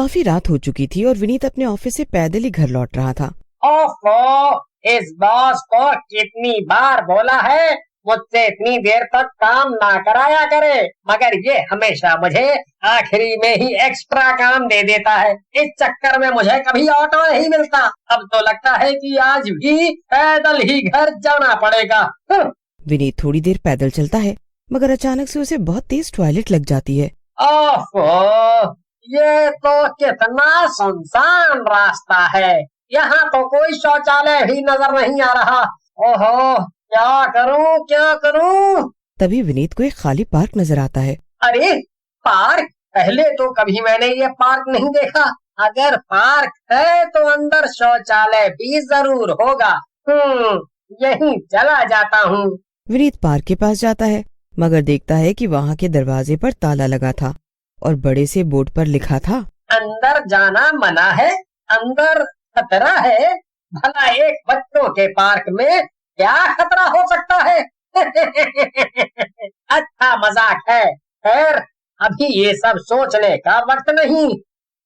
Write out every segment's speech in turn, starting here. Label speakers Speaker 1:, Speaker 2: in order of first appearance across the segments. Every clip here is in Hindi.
Speaker 1: काफी रात हो चुकी थी और विनीत अपने ऑफिस से पैदल ही घर लौट रहा था।
Speaker 2: ओफो, इस बॉस को कितनी बार बोला है मुझसे इतनी देर तक काम ना कराया करे, मगर ये हमेशा मुझे आखिरी में ही एक्स्ट्रा काम दे देता है। इस चक्कर में मुझे कभी ऑटो नहीं मिलता। अब तो लगता है कि आज भी पैदल ही घर जाना पड़ेगा।
Speaker 1: विनीत थोड़ी देर पैदल चलता है, मगर अचानक से उसे बहुत तेज टॉयलेट लग जाती है।
Speaker 2: ओफो, ये तो कितना सुनसान रास्ता है। यहाँ तो कोई शौचालय भी नजर नहीं आ रहा। ओहो, क्या करूं क्या करूं।
Speaker 1: तभी विनीत को एक खाली पार्क नजर आता है।
Speaker 2: अरे पार्क, पहले तो कभी मैंने ये पार्क नहीं देखा। अगर पार्क है तो अंदर शौचालय भी जरूर होगा। यहीं चला जाता हूँ।
Speaker 1: विनीत पार्क के पास जाता है, मगर देखता है कि वहाँ के दरवाजे पर ताला लगा था और बड़े से बोर्ड पर लिखा था,
Speaker 2: अंदर जाना मना है, अंदर खतरा है। भला एक बच्चों के पार्क में क्या खतरा हो सकता है। अच्छा मजाक है। खैर, अभी ये सब सोचने का वक्त नहीं।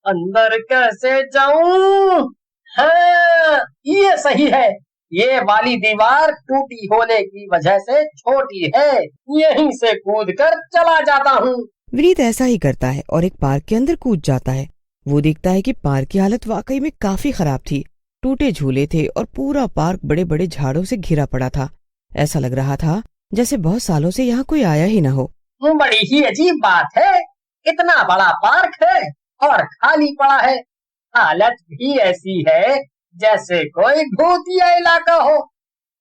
Speaker 2: अंदर कैसे जाऊं? हाँ, ये सही है। ये वाली दीवार टूटी होने की वजह से छोटी है। यहीं से कूदकर चला जाता हूँ।
Speaker 1: विनीत ऐसा ही करता है और एक पार्क के अंदर कूद जाता है। वो देखता है कि पार्क की हालत वाकई में काफी खराब थी। टूटे झूले थे और पूरा पार्क बड़े बड़े झाड़ों से घिरा पड़ा था। ऐसा लग रहा था जैसे बहुत सालों से यहाँ कोई आया ही न हो।
Speaker 2: बड़ी ही अजीब बात है, इतना बड़ा पार्क है और खाली पड़ा है। हालत भी ऐसी है जैसे कोई भूतिया इलाका हो।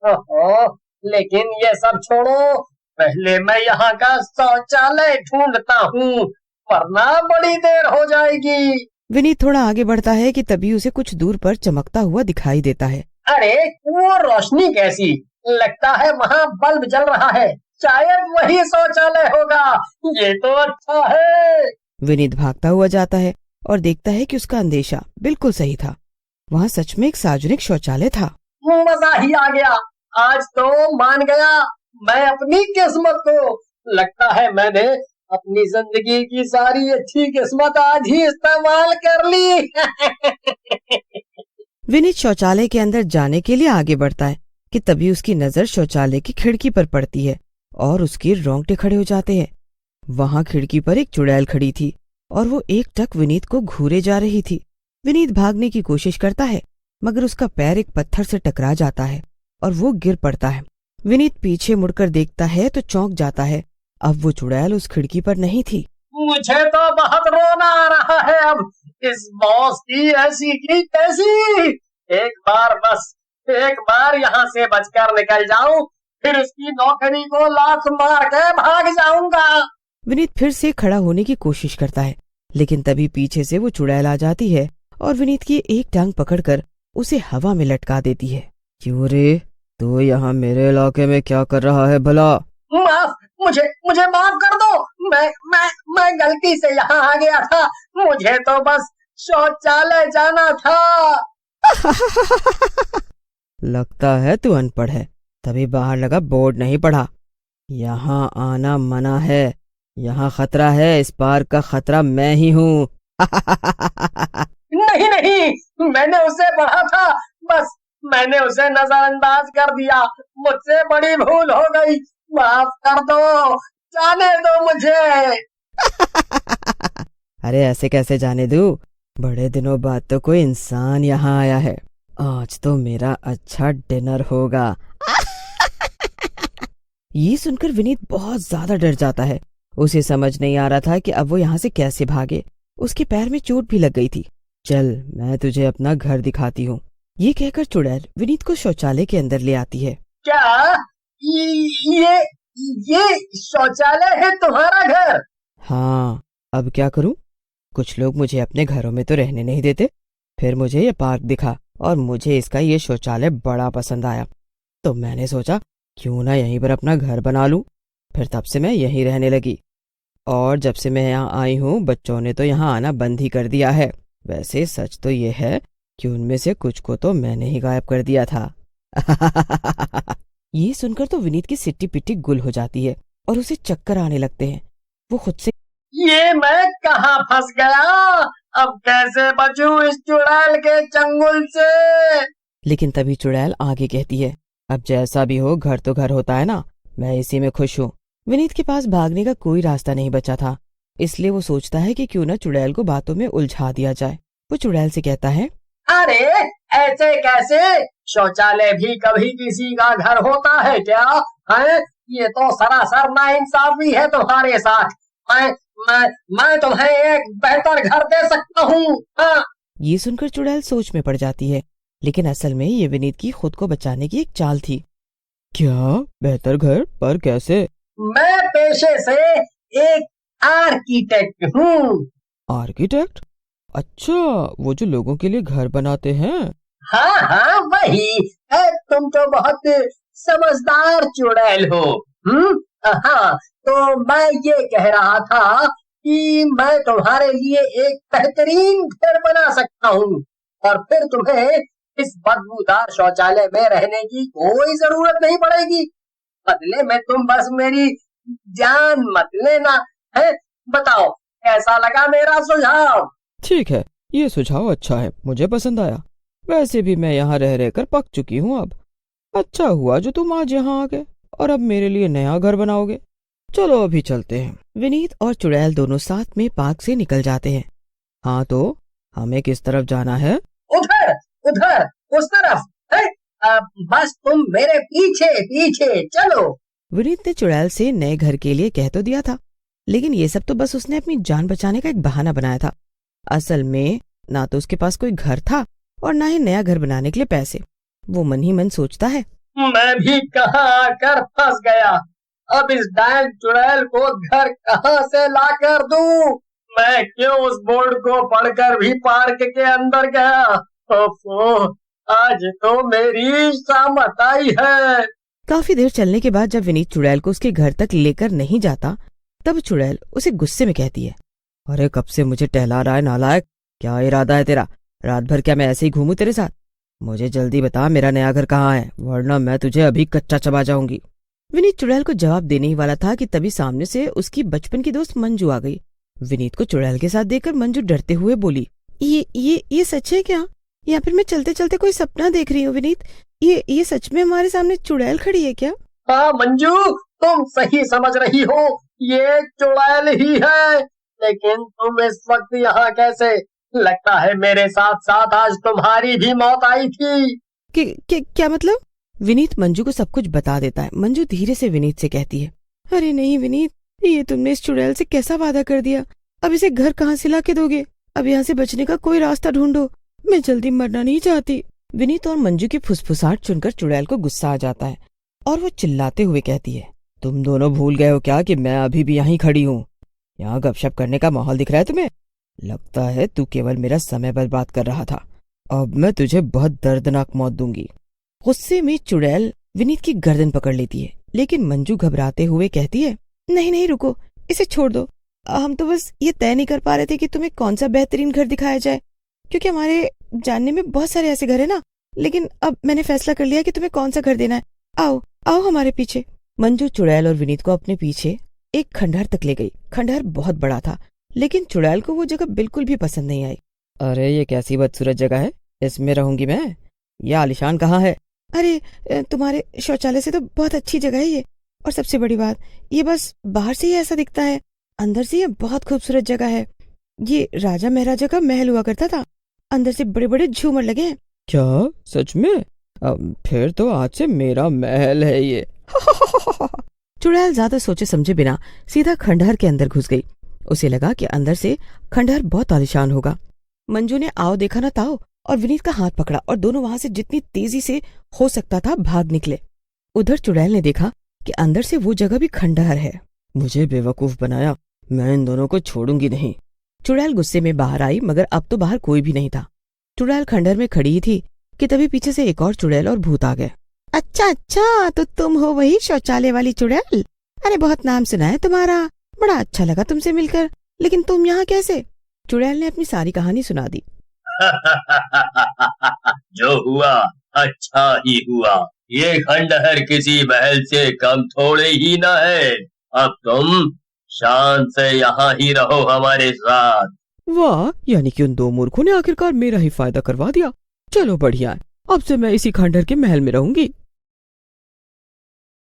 Speaker 2: ओहो, लेकिन ये सब छोड़ो, पहले मैं यहाँ का शौचालय ढूंढता हूँ, वरना बड़ी देर हो जाएगी।
Speaker 1: विनीत थोड़ा आगे बढ़ता है कि तभी उसे कुछ दूर पर चमकता हुआ दिखाई देता है।
Speaker 2: अरे वो रोशनी कैसी, लगता है वहाँ बल्ब जल रहा है। शायद वही शौचालय होगा। ये तो अच्छा है।
Speaker 1: विनीत भागता हुआ जाता है और देखता है कि उसका अंदेशा बिल्कुल सही था। वहाँ सच में एक सार्वजनिक शौचालय था।
Speaker 2: मजा ही आ गया। आज तो मान गया मैं अपनी किस्मत को। लगता है मैंने अपनी जिंदगी की सारी अच्छी किस्मत आज ही इस्तेमाल कर ली।
Speaker 1: विनीत शौचालय के अंदर जाने के लिए आगे बढ़ता है कि तभी उसकी नजर शौचालय की खिड़की पर पड़ती है और उसके रोंगटे खड़े हो जाते हैं। वहाँ खिड़की पर एक चुड़ैल खड़ी थी और वो एकटक विनीत को घूरे जा रही थी। विनीत भागने की कोशिश करता है, मगर उसका पैर एक पत्थर से टकरा जाता है और वो गिर पड़ता है। विनीत पीछे मुड़कर देखता है तो चौंक जाता है। अब वो चुड़ैल उस खिड़की पर नहीं थी।
Speaker 2: मुझे तो बहुत रोना आ रहा है अब। इस बॉस की ऐसी की तैसी। एक बार बस, एक बार यहाँ से बचकर निकल जाऊं, फिर उसकी नौकरी को लात मार के भाग जाऊंगा।
Speaker 1: विनीत फिर से खड़ा होने की कोशिश करता है, लेकिन तभी पीछे से वो चुड़ैल आ जाती है और विनीत की एक टांग पकड़कर उसे हवा में लटका देती है। क्यों रे, तू यहाँ मेरे इलाके में क्या कर रहा है भला?
Speaker 2: मुझे माफ कर दो। मैं गलती से यहाँ आ गया था। मुझे तो बस शौचालय जाना था।
Speaker 1: लगता है तू अनपढ़ है, तभी बाहर लगा बोर्ड नहीं पढ़ा। यहाँ आना मना है, यहाँ खतरा है। इस पार्क का खतरा मैं ही हूँ।
Speaker 2: नहीं, मैंने उसे पढ़ा था, बस मैंने उसे नजरअंदाज कर दिया। मुझसे बड़ी भूल हो गई, माफ कर दो, जाने दो मुझे।
Speaker 1: अरे ऐसे कैसे जाने दूं? बड़े दिनों बाद तो कोई इंसान यहाँ आया है। आज तो मेरा अच्छा डिनर होगा। ये सुनकर विनीत बहुत ज्यादा डर जाता है। उसे समझ नहीं आ रहा था कि अब वो यहाँ से कैसे भागे। उसके पैर में चोट भी लग गई थी। चल, मैं तुझे अपना घर दिखाती हूँ। ये कहकर चुड़ैल विनीत को शौचालय के अंदर ले आती है।
Speaker 2: क्या ये शौचालय है तुम्हारा घर?
Speaker 1: हाँ, अब क्या करूँ? कुछ लोग मुझे अपने घरों में तो रहने नहीं देते। फिर मुझे ये पार्क दिखा और मुझे इसका ये शौचालय बड़ा पसंद आया, तो मैंने सोचा क्यों ना यहीं पर अपना घर बना लूं। फिर तब से मैं यहीं रहने लगी और जब से मैं यहाँ आई हूँ बच्चों ने तो यहाँ आना बंद ही कर दिया है। वैसे सच तो ये है कि उनमें से कुछ को तो मैंने ही गायब कर दिया था। ये सुनकर तो विनीत की सिट्टी पिट्टी गुल हो जाती है और उसे चक्कर आने लगते हैं। वो खुद से,
Speaker 2: ये मैं कहाँ फंस गया? अब कैसे बचूं इस चुड़ैल के चंगुल से।
Speaker 1: लेकिन तभी चुड़ैल आगे कहती है, अब जैसा भी हो घर तो घर होता है ना, मैं इसी में खुश हूँ। विनीत के पास भागने का कोई रास्ता नहीं बचा था, इसलिए वो सोचता है कि क्यों न चुड़ैल को बातों में उलझा दिया जाए। वो चुड़ैल से कहता है,
Speaker 2: अरे ऐसे कैसे, शौचालय भी कभी किसी का घर होता है क्या है? ये तो सरासर नाइंसाफी है तुम्हारे साथ। मैं मैं तुम्हें एक बेहतर घर दे सकता हूँ। हाँ।
Speaker 1: ये सुनकर चुड़ैल सोच में पड़ जाती है, लेकिन असल में ये विनीत की खुद को बचाने की एक चाल थी। क्या बेहतर घर, पर कैसे?
Speaker 2: मैं पेशे से एक आर्किटेक्ट हूँ।
Speaker 1: आर्किटेक्ट? अच्छा, वो जो लोगों के लिए घर बनाते हैं।
Speaker 2: हाँ हाँ वही। तुम तो बहुत समझदार चुड़ैल हो। हाँ, तो मैं ये कह रहा था कि मैं तुम्हारे लिए एक बेहतरीन घर बना सकता हूँ और फिर तुम्हें इस बदबूदार शौचालय में रहने की कोई जरूरत नहीं पड़ेगी। बदले में तुम बस मेरी जान मत लेना है। बताओ कैसा लगा मेरा सुझाव?
Speaker 1: ठीक है, ये सुझाव अच्छा है, मुझे पसंद आया। वैसे भी मैं यहाँ रह रहकर पक चुकी हूँ अब। अच्छा हुआ जो तुम आज यहाँ आ गए और अब मेरे लिए नया घर बनाओगे। चलो अभी चलते हैं। विनीत और चुड़ैल दोनों साथ में पार्क से निकल जाते हैं। हाँ तो हमें किस तरफ जाना है?
Speaker 2: उधर उधर उस तरफ है। बस तुम मेरे पीछे पीछे चलो।
Speaker 1: विनीत ने चुड़ैल से नए घर के लिए कह तो दिया था, लेकिन ये सब तो बस उसने अपनी जान बचाने का एक बहाना बनाया था। असल में ना तो उसके पास कोई घर था और ना ही नया घर बनाने के लिए पैसे। वो मन ही मन सोचता है,
Speaker 2: मैं भी कहाँ आकर फंस गया। अब इस डायन चुड़ैल को घर कहाँ से ला कर दूं? मैं क्यों उस बोर्ड को पढ़कर भी पार्क के अंदर गया? ओफो, आज तो मेरी शामत आई है।
Speaker 1: काफी देर चलने के बाद जब विनीत चुड़ैल को उसके घर तक लेकर नहीं जाता, तब चुड़ैल उसे गुस्से में कहती है, अरे कब से मुझे टहला रहा है नालायक, क्या इरादा है तेरा? रात भर क्या मैं ऐसे ही घूमूं तेरे साथ? मुझे जल्दी बता मेरा नया घर कहाँ है, वरना मैं तुझे अभी कच्चा चबा जाऊंगी। विनीत चुड़ैल को जवाब देने ही वाला था कि तभी सामने से उसकी बचपन की दोस्त मंजू आ गई। विनीत को चुड़ैल के साथ देखकर मंजू डरते हुए बोली, ये सच है क्या? या फिर मैं चलते चलते कोई सपना देख रही हूँ? विनीत, ये सच में हमारे सामने चुड़ैल खड़ी है क्या?
Speaker 2: हाँ मंजू, तुम सही समझ रही हो, ये चुड़ैल ही है। लेकिन तुम इस वक्त यहाँ कैसे? लगता है मेरे साथ साथ आज तुम्हारी भी मौत आई थी।
Speaker 1: क्या मतलब? विनीत मंजू को सब कुछ बता देता है। मंजू धीरे से विनीत से कहती है, अरे नहीं विनीत, ये तुमने इस चुड़ैल से कैसा वादा कर दिया? अब इसे घर कहाँ से ला के दोगे? अब यहाँ से बचने का कोई रास्ता ढूंढो, मैं जल्दी मरना नहीं चाहती। विनीत और मंजू की फुसफुसाहट सुनकर चुड़ैल को गुस्सा आ जाता है और वो चिल्लाते हुए कहती है, तुम दोनों भूल गए हो क्या कि मैं अभी भी यहीं खड़ी हूँ? यहाँ गपशप करने का माहौल दिख रहा है तुम्हें? लगता है तू केवल मेरा समय बर्बाद कर रहा था। अब मैं तुझे बहुत दर्दनाक मौत दूंगी। गुस्से में चुड़ैल विनीत की गर्दन पकड़ लेती है, लेकिन मंजू घबराते हुए कहती है, नहीं नहीं रुको, इसे छोड़ दो। हम तो बस ये तय नहीं कर पा रहे थे कि तुम्हें कौन सा बेहतरीन घर दिखाया जाए, क्योंकि हमारे जानने में बहुत सारे ऐसे घर है ना। लेकिन अब मैंने फैसला कर लिया कि तुम्हें कौन सा घर देना है। आओ आओ हमारे पीछे। मंजू चुड़ैल और विनीत को अपने पीछे एक खंडहर तक ले गई। खंडहर बहुत बड़ा था, लेकिन चुड़ैल को वो जगह बिल्कुल भी पसंद नहीं आई। अरे ये कैसी बदसूरत जगह है, इसमें रहूंगी मैं? ये आलिशान कहाँ है? अरे तुम्हारे शौचालय से तो बहुत अच्छी जगह है ये, और सबसे बड़ी बात, ये बस बाहर से ही ऐसा दिखता है, अंदर से ये बहुत खूबसूरत जगह है। ये राजा महाराजा का महल हुआ करता था, अंदर से बड़े बड़े झूमर लगे हैं। क्या सच में? फिर तो आज से मेरा महल है ये। चुड़ैल ज्यादा सोचे समझे बिना सीधा खंडहर के अंदर घुस गई। उसे लगा कि अंदर से खंडहर बहुत आलीशान होगा। मंजू ने आओ देखा ना ताओ और विनीत का हाथ पकड़ा और दोनों वहां से जितनी तेजी से हो सकता था भाग निकले। उधर चुड़ैल ने देखा कि अंदर से वो जगह भी खंडहर है। मुझे बेवकूफ बनाया, मैं इन दोनों को छोड़ूंगी नहीं। चुड़ैल गुस्से में बाहर आई, मगर अब तो बाहर कोई भी नहीं था। चुड़ैल खंडहर में खड़ी थी कि तभी पीछे से एक और चुड़ैल और भूत आ गए। अच्छा, तो तुम हो वही शौचालय वाली चुड़ैल? अरे बहुत नाम सुना है तुम्हारा, बड़ा अच्छा लगा तुमसे मिलकर, लेकिन तुम यहाँ कैसे? चुड़ैल ने अपनी सारी कहानी सुना दी।
Speaker 2: जो हुआ अच्छा ही हुआ, ये खंडहर किसी महल से कम थोड़े ही न है। अब तुम शान से यहाँ ही रहो हमारे साथ।
Speaker 1: वाह, यानी कि उन दो मूर्खों ने आखिरकार मेरा ही फायदा करवा दिया। चलो बढ़िया है, अब से मैं इसी खंडहर के महल में रहूंगी।